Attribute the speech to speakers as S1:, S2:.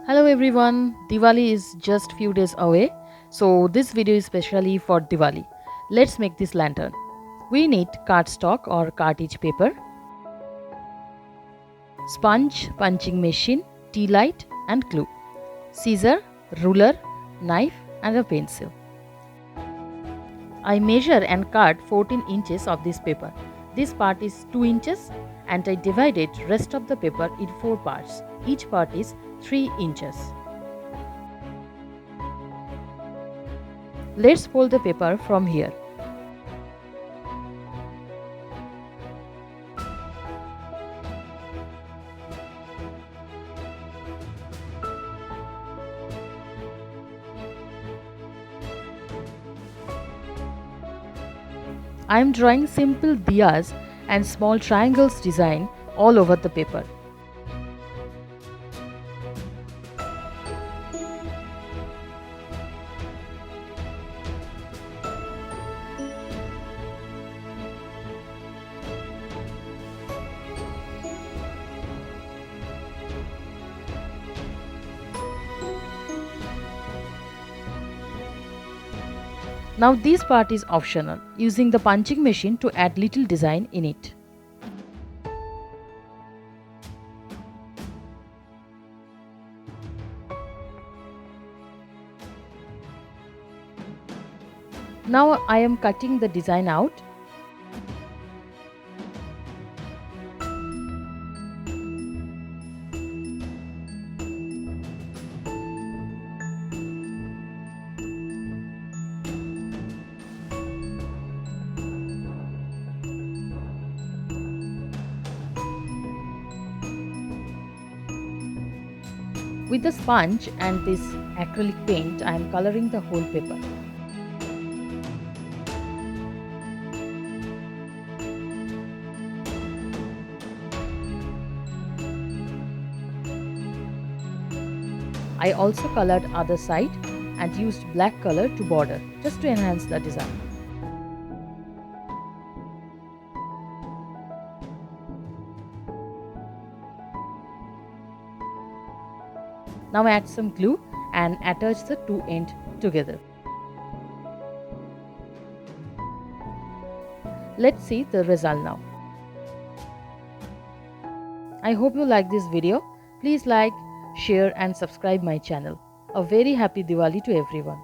S1: Hello everyone, Diwali is just few days away, so this video is specially for Diwali. Let's make this lantern. We need cardstock or cartridge paper, sponge, punching machine, tea light and glue, scissor, ruler, knife and a pencil. I measure and cut 14 inches of this paper. This part is 2 inches and I divided rest of the paper in 4 parts. Each part is 3 inches. Let's fold the paper from here. I am drawing simple diyas and small triangles design all over the paper. Now this part is optional, using the punching machine to add little design in it. Now I am cutting the design out. With the sponge and this acrylic paint, I am coloring the whole paper. I also colored other side and used black color to border just to enhance the design. Now add some glue and attach the two ends together. Let's see the result now. I hope you like this video. Please like, share and subscribe my channel. A very happy Diwali to everyone.